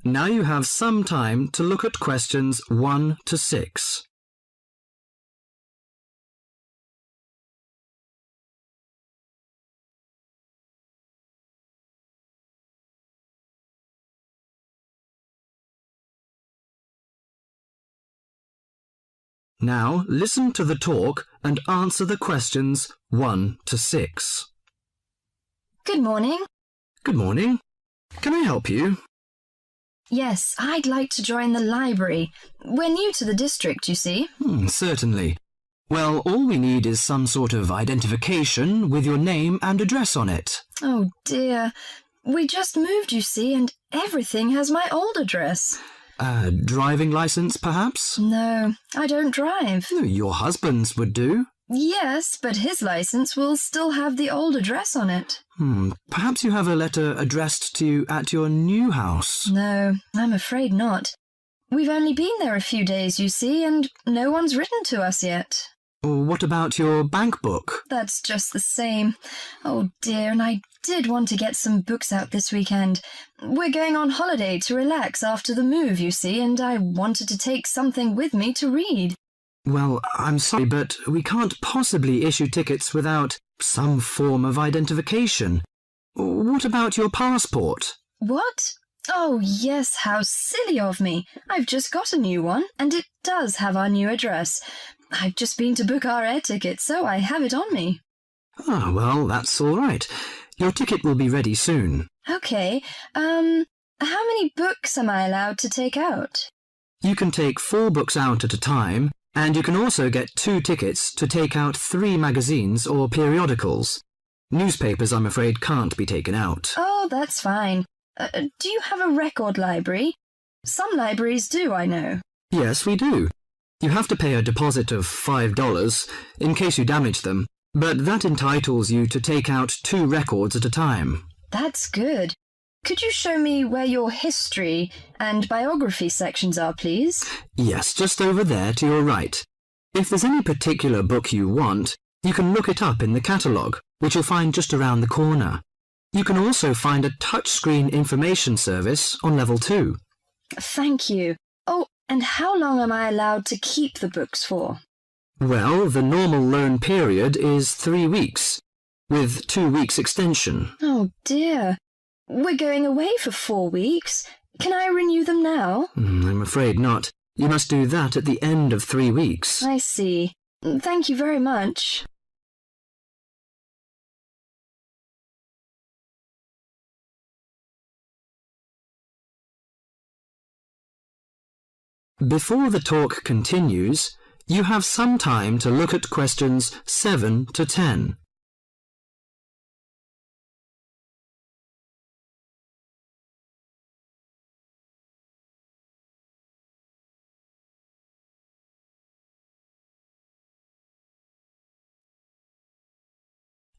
Now you have some time to look at questions 1 to 6. Now listen to the talk and answer the questions 1 to 6. Good morning. Good morning. Can I help you? Yes, I'd like to join the library. We're new to the district, you see. Certainly. Well, all we need is some sort of identification with your name and address on it. Oh dear. We just moved, you see, and everything has my old address. Driving license, perhaps? No, I don't drive. Your husband's would do. Yes, but his license will still have the old address on it. Perhaps you have a letter addressed to you at your new house. No, I'm afraid not. We've only been there a few days, you see, and no one's written to us yet. What about your bank book? That's just the same. Oh dear, and I did want to get some books out this weekend. We're going on holiday to relax after the move, you see, and I wanted to take something with me to read. Well, I'm sorry, but we can't possibly issue tickets without some form of identification. What about your passport? What? Oh, yes, how silly of me. I've just got a new one, and it does have our new address. I've just been to book our air ticket, so I have it on me. Well, that's all right. Your ticket will be ready soon. Okay, how many books am I allowed to take out? You can take 4 books out at a time, and you can also get 2 tickets to take out 3 magazines or periodicals. Newspapers, I'm afraid, can't be taken out. Oh, that's fine. Do you have a record library? Some libraries do, I know. Yes, we do. You have to pay a deposit of $5 in case you damage them, but that entitles you to take out 2 records at a time. That's good. Could you show me where your history and biography sections are, please? Yes, just over there to your right. If there's any particular book you want, you can look it up in the catalogue, which you'll find just around the corner. You can also find a touchscreen information service on level 2. Thank you. Oh, and how long am I allowed to keep the books for? Well, the normal loan period is 3 weeks, with 2 weeks extension. Oh dear. We're going away for 4 weeks. Can I renew them now? I'm afraid not. You must do that at the end of 3 weeks. I see. Thank you very much. Before the talk continues, you have some time to look at questions 7 to 10.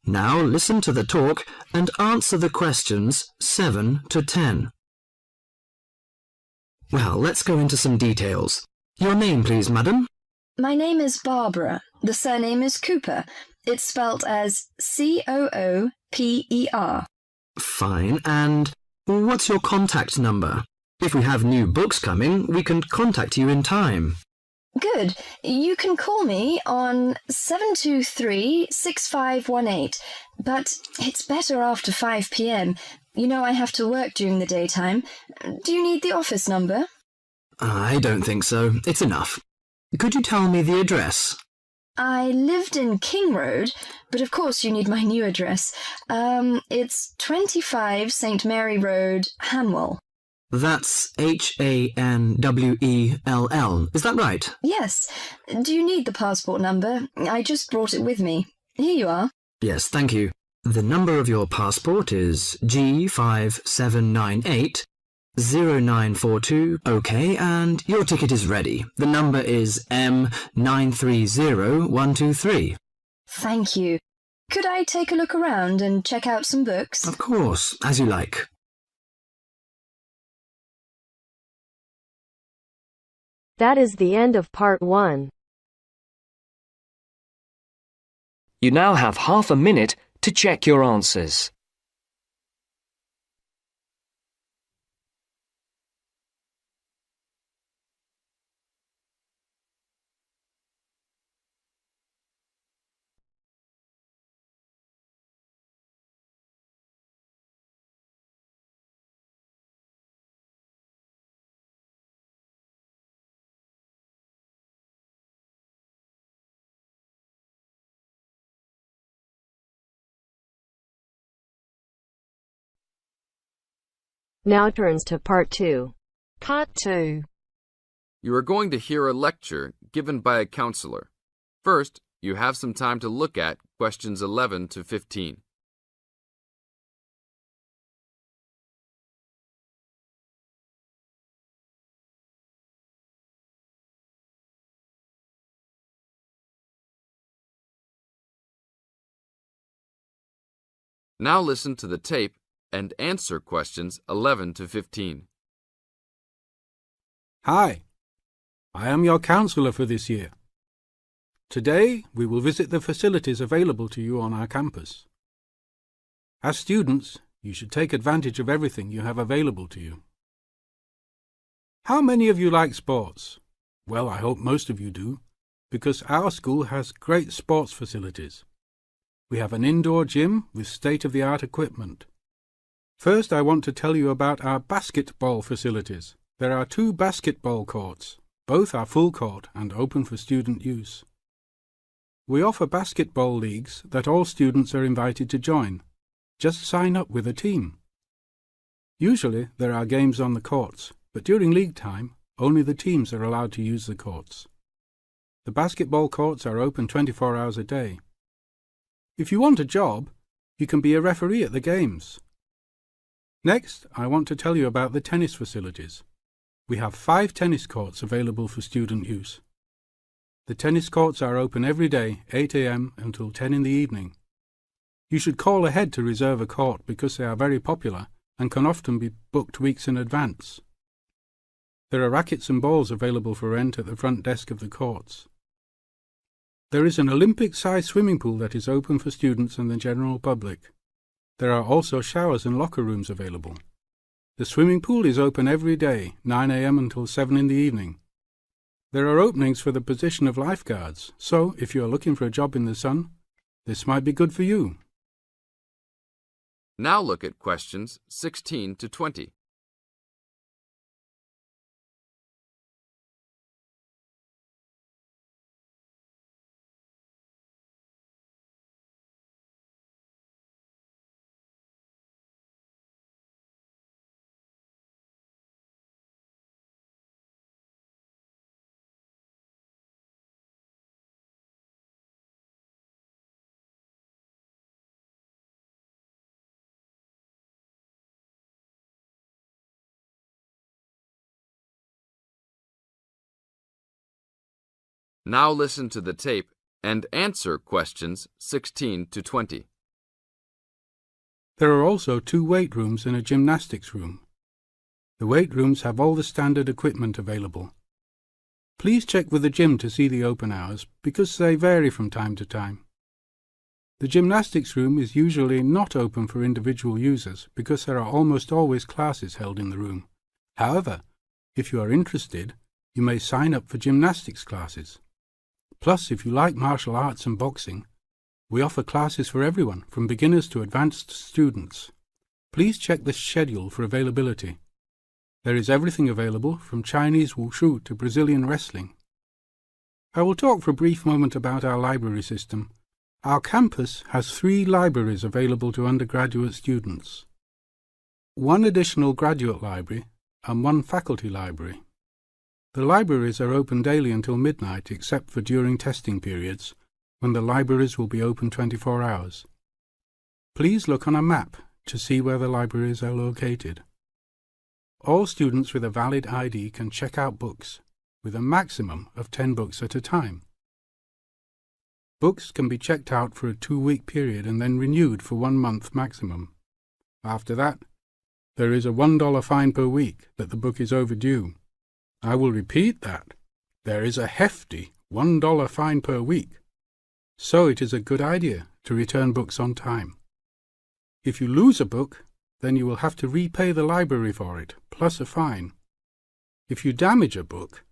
Now listen to the talk and answer the questions 7 to 10. Well, let's go into some details. Your name, please, madam? My name is Barbara. The surname is Cooper. It's spelt as Cooper. Fine. And what's your contact number? If we have new books coming, we can contact you in time. Good. You can call me on 723-6518, but it's better after 5 p.m. You know I have to work during the daytime. Do you need the office number? I don't think so. It's enough. Could you tell me the address? I lived in King Road, but of course you need my new address. It's 25 St. Mary Road, Hanwell. That's Hanwell. Is that right? Yes. Do you need the passport number? I just brought it with me. Here you are. Yes, thank you. The number of your passport is G5798-0942. OK, and your ticket is ready. The number is M930123. Thank you. Could I take a look around and check out some books? Of course, as you like. That is the end of part 1. You now have half a minute to check your answers. Now turns to Part 2. Part 2. You are going to hear a lecture given by a counselor. First, you have some time to look at questions 11 to 15. Now listen to the tape and answer questions 11 to 15. Hi, I am your counselor for this year. Today, we will visit the facilities available to you on our campus. As students, you should take advantage of everything you have available to you. How many of you like sports? Well, I hope most of you do, because our school has great sports facilities. We have an indoor gym with state-of-the-art equipment. First, I want to tell you about our basketball facilities. There are 2 basketball courts. Both are full court and open for student use. We offer basketball leagues that all students are invited to join. Just sign up with a team. Usually, there are games on the courts, but during league time, only the teams are allowed to use the courts. The basketball courts are open 24 hours a day. If you want a job, you can be a referee at the games. Next, I want to tell you about the tennis facilities. We have 5 tennis courts available for student use. The tennis courts are open every day, 8 a.m. until 10 in the evening. You should call ahead to reserve a court because they are very popular and can often be booked weeks in advance. There are rackets and balls available for rent at the front desk of the courts. There is an Olympic-sized swimming pool that is open for students and the general public. There are also showers and locker rooms available. The swimming pool is open every day, 9 a.m. until 7 in the evening. There are openings for the position of lifeguards, so if you are looking for a job in the sun, this might be good for you. Now look at questions 16 to 20. Now listen to the tape and answer questions 16 to 20. There are also 2 weight rooms and a gymnastics room. The weight rooms have all the standard equipment available. Please check with the gym to see the open hours because they vary from time to time. The gymnastics room is usually not open for individual users because there are almost always classes held in the room. However, if you are interested, you may sign up for gymnastics classes. Plus, if you like martial arts and boxing, we offer classes for everyone, from beginners to advanced students. Please check the schedule for availability. There is everything available, from Chinese wushu to Brazilian wrestling. I will talk for a brief moment about our library system. Our campus has 3 libraries available to undergraduate students. 1 additional graduate library and 1 faculty library. The libraries are open daily until midnight except for during testing periods, when the libraries will be open 24 hours. Please look on a map to see where the libraries are located. All students with a valid ID can check out books, with a maximum of 10 books at a time. Books can be checked out for a 2-week period and then renewed for 1 month maximum. After that, there is a $1 fine per week that the book is overdue. I will repeat that. There is a hefty $1 fine per week. So it is a good idea to return books on time. If you lose a book, then you will have to repay the library for it, plus a fine. If you damage a book,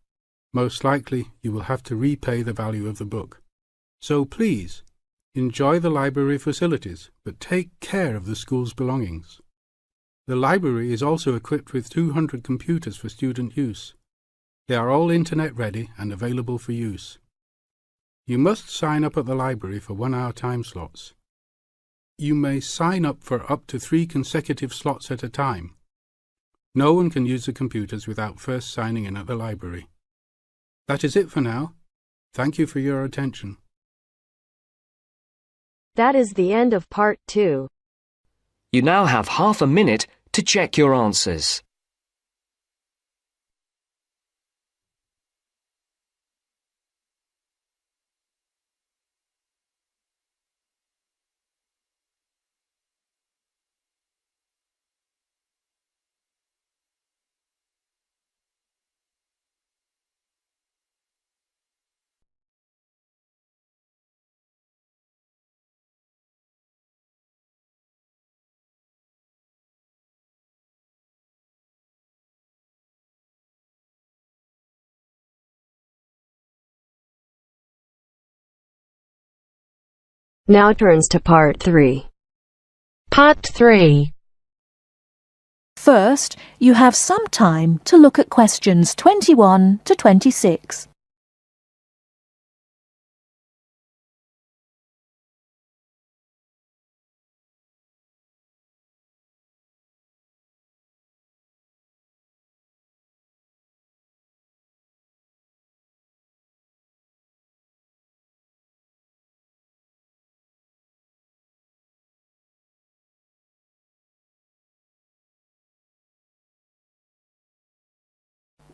most likely you will have to repay the value of the book. So please, enjoy the library facilities, but take care of the school's belongings. The library is also equipped with 200 computers for student use. They are all internet ready and available for use. You must sign up at the library for 1-hour time slots. You may sign up for up to 3 consecutive slots at a time. No one can use the computers without first signing in at the library. That is it for now. Thank you for your attention. That is the end of part 2. You now have half a minute to check your answers. Now turns to part 3. Part 3. First, you have some time to look at questions 21 to 26.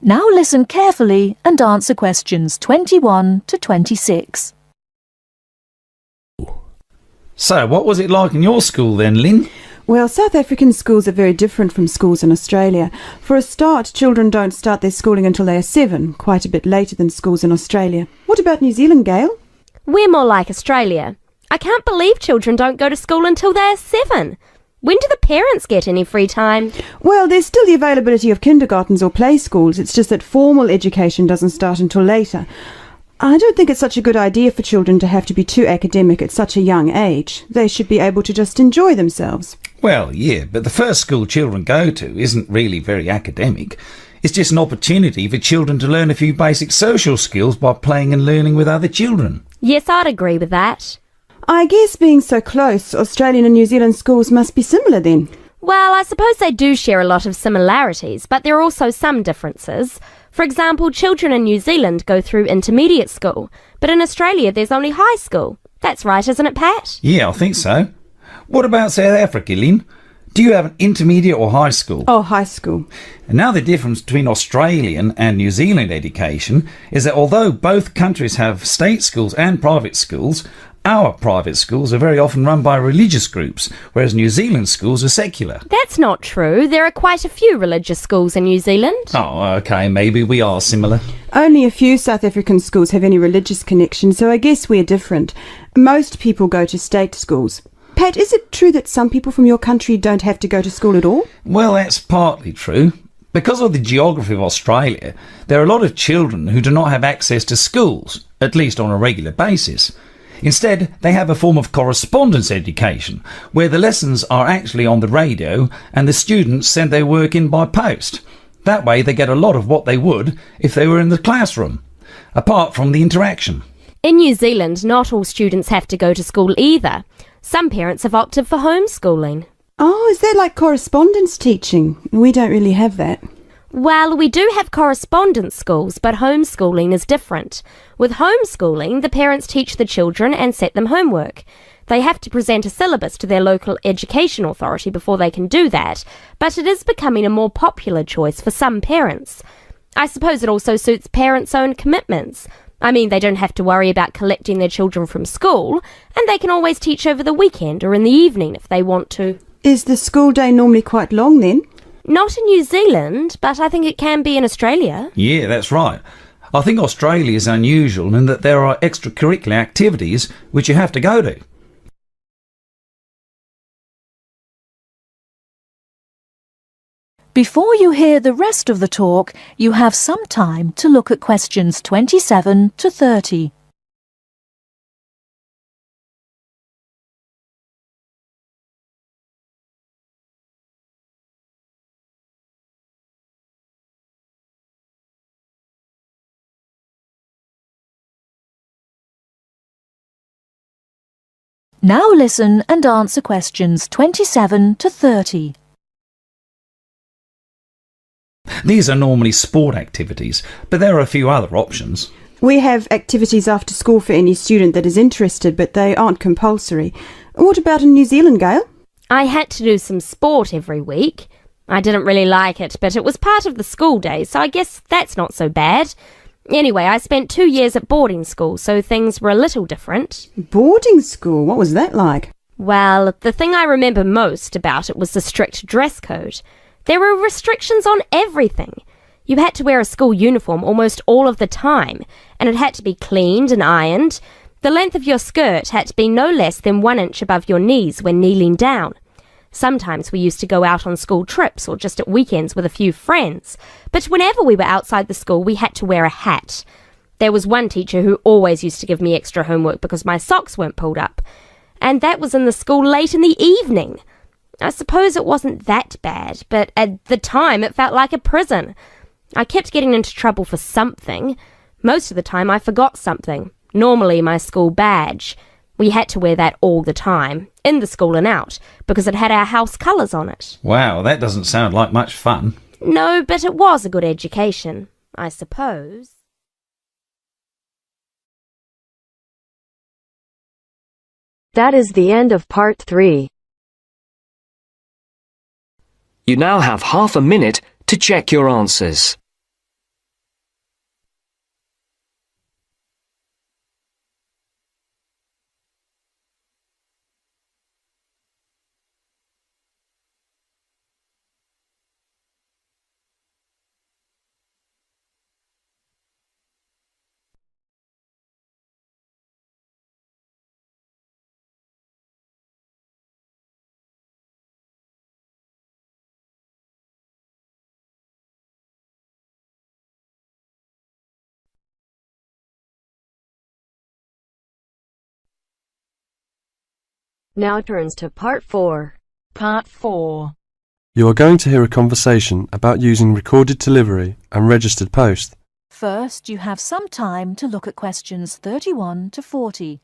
Now listen carefully and answer questions 21 to 26. So, what was it like in your school then, Lynn? Well, South African schools are very different from schools in Australia. For a start, children don't start their schooling until they are 7, quite a bit later than schools in Australia. What about New Zealand, Gail? We're more like Australia. I can't believe children don't go to school until they're 7. When do the parents get any free time? Well, there's still the availability of kindergartens or play schools. It's just that formal education doesn't start until later. I don't think it's such a good idea for children to have to be too academic at such a young age. They should be able to just enjoy themselves. Well, yeah, but the first school children go to isn't really very academic. It's just an opportunity for children to learn a few basic social skills by playing and learning with other children. Yes, I'd agree with that. I guess being so close, Australian and New Zealand schools must be similar then. Well, I suppose they do share a lot of similarities, but there are also some differences. For example, children in New Zealand go through intermediate school, but in Australia there's only high school. That's right, isn't it, Pat? Yeah, I think so. What about South Africa, Lynn? Do you have an intermediate or high school? Oh, high school. And now the difference between Australian and New Zealand education is that although both countries have state schools and private schools, our private schools are very often run by religious groups, whereas New Zealand schools are secular. That's not true. There are quite a few religious schools in New Zealand. Oh, OK, maybe we are similar. Only a few South African schools have any religious connection, so I guess we're different. Most people go to state schools. Pat, is it true that some people from your country don't have to go to school at all? Well, that's partly true. Because of the geography of Australia, there are a lot of children who do not have access to schools, at least on a regular basis. Instead, they have a form of correspondence education, where the lessons are actually on the radio and the students send their work in by post. That way they get a lot of what they would if they were in the classroom, apart from the interaction. In New Zealand, not all students have to go to school either. Some parents have opted for homeschooling. Oh, is that like correspondence teaching? We don't really have that. Well, we do have correspondence schools, but homeschooling is different. With homeschooling, the parents teach the children and set them homework. They have to present a syllabus to their local education authority before they can do that, but it is becoming a more popular choice for some parents. I suppose it also suits parents' own commitments. I mean, they don't have to worry about collecting their children from school, and they can always teach over the weekend or in the evening if they want to. Is the school day normally quite long then? Not in New Zealand, but I think it can be in Australia. Yeah, that's right. I think Australia is unusual in that there are extracurricular activities which you have to go to. Before you hear the rest of the talk, you have some time to look at questions 27 to 30. Now listen and answer questions 27 to 30. These are normally sport activities, but there are a few other options. We have activities after school for any student that is interested, but they aren't compulsory. What about in New Zealand, Gail? I had to do some sport every week. I didn't really like it, but it was part of the school days, so I guess that's not so bad. Anyway, I spent 2 years at boarding school, so things were a little different. Boarding school? What was that like? Well, the thing I remember most about it was the strict dress code. There were restrictions on everything. You had to wear a school uniform almost all of the time, and it had to be cleaned and ironed. The length of your skirt had to be no less than 1 inch above your knees when kneeling down. Sometimes we used to go out on school trips or just at weekends with a few friends, but whenever we were outside the school we had to wear a hat. There was one teacher who always used to give me extra homework because my socks weren't pulled up, and that was in the school late in the evening. I suppose it wasn't that bad, but at the time it felt like a prison. I kept getting into trouble for something. Most of the time I forgot something, normally my school badge. We had to wear that all the time, in the school and out, because it had our house colours on it. Wow, that doesn't sound like much fun. No, but it was a good education, I suppose. That is the end of part 3. You now have half a minute to check your answers. Now turns to part 4. Part 4. You are going to hear a conversation about using recorded delivery and registered post. First, you have some time to look at questions 31 to 40.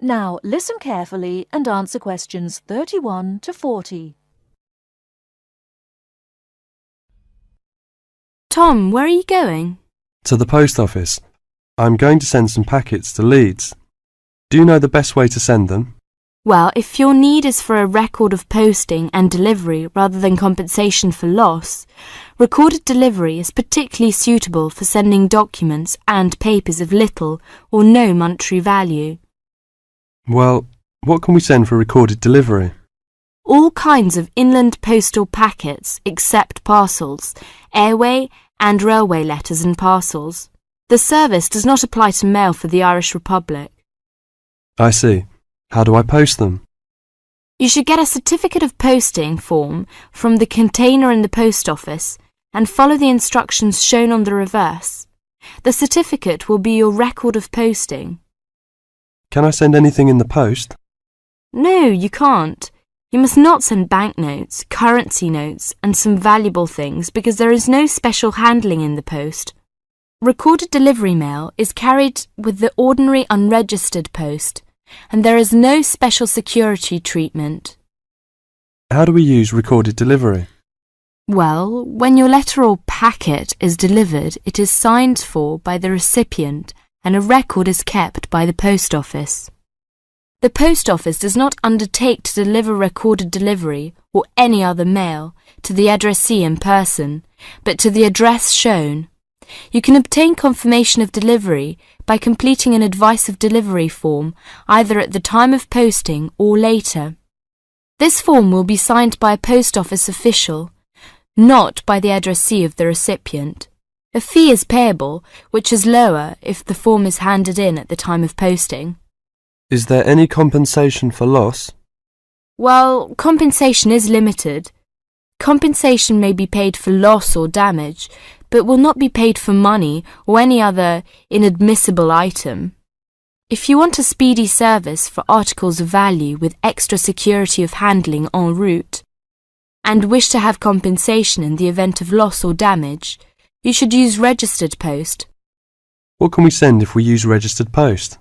Now listen carefully and answer questions 31 to 40. Tom, where are you going? To the post office. I'm going to send some packets to Leeds. Do you know the best way to send them? Well, if your need is for a record of posting and delivery rather than compensation for loss, recorded delivery is particularly suitable for sending documents and papers of little or no monetary value. Well, what can we send for recorded delivery? All kinds of inland postal packets except parcels, airway and railway letters and parcels. The service does not apply to mail for the Irish Republic. I see. How do I post them? You should get a certificate of posting form from the container in the post office and follow the instructions shown on the reverse. The certificate will be your record of posting. Can I send anything in the post? No, you can't. You must not send banknotes, currency notes, and some valuable things because there is no special handling in the post. Recorded delivery mail is carried with the ordinary unregistered post, and there is no special security treatment. How do we use recorded delivery? Well, when your letter or packet is delivered, it is signed for by the recipient and a record is kept by the post office. The post office does not undertake to deliver recorded delivery or any other mail to the addressee in person, but to the address shown. You can obtain confirmation of delivery by completing an advice of delivery form either at the time of posting or later. This form will be signed by a post office official, not by the addressee of the recipient. A fee is payable, which is lower if the form is handed in at the time of posting. Is there any compensation for loss? Well, compensation is limited. Compensation may be paid for loss or damage, but will not be paid for money or any other inadmissible item. If you want a speedy service for articles of value with extra security of handling en route, and wish to have compensation in the event of loss or damage, you should use registered post. What can we send if we use registered post?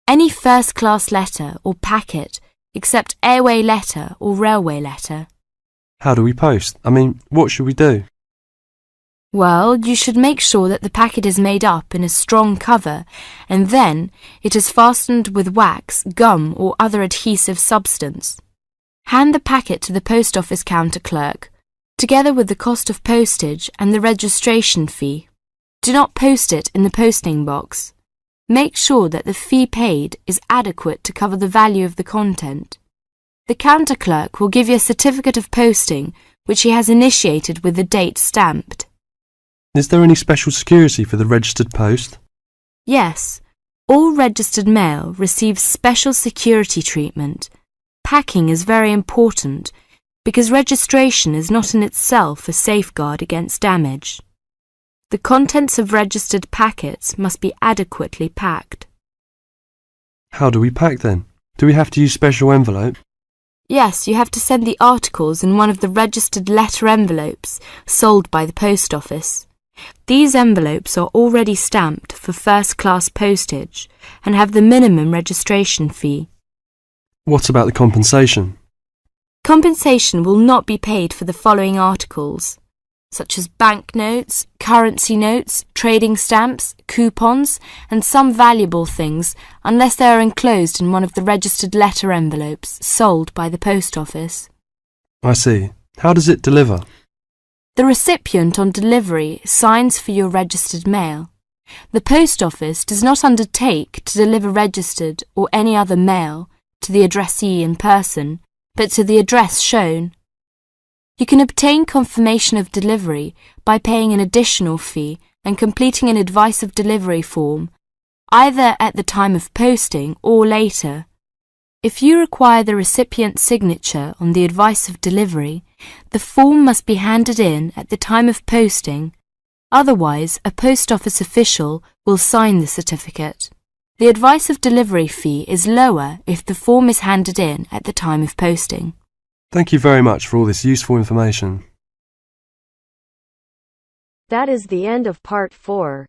Any first-class letter or packet except airway letter or railway letter. How do we post? What should we do? Well, you should make sure that the packet is made up in a strong cover and then it is fastened with wax, gum or other adhesive substance. Hand the packet to the post office counter clerk, together with the cost of postage and the registration fee. Do not post it in the posting box. Make sure that the fee paid is adequate to cover the value of the content. The counter clerk will give you a certificate of posting which he has initiated with the date stamped. Is there any special security for the registered post? Yes, all registered mail receives special security treatment. Packing is very important because registration is not in itself a safeguard against damage. The contents of registered packets must be adequately packed. How do we pack then? Do we have to use special envelope? Yes, you have to send the articles in one of the registered letter envelopes sold by the post office. These envelopes are already stamped for first-class postage and have the minimum registration fee. What about the compensation? Compensation will not be paid for the following articles, such as banknotes, currency notes, trading stamps, coupons, and some valuable things, unless they are enclosed in one of the registered letter envelopes sold by the post office. I see. How does it deliver? The recipient on delivery signs for your registered mail. The post office does not undertake to deliver registered or any other mail to the addressee in person, but to the address shown. You can obtain confirmation of delivery by paying an additional fee and completing an advice of delivery form, either at the time of posting or later. If you require the recipient's signature on the advice of delivery, the form must be handed in at the time of posting, otherwise a post office official will sign the certificate. The advice of delivery fee is lower if the form is handed in at the time of posting. Thank you very much for all this useful information. That is the end of part 4.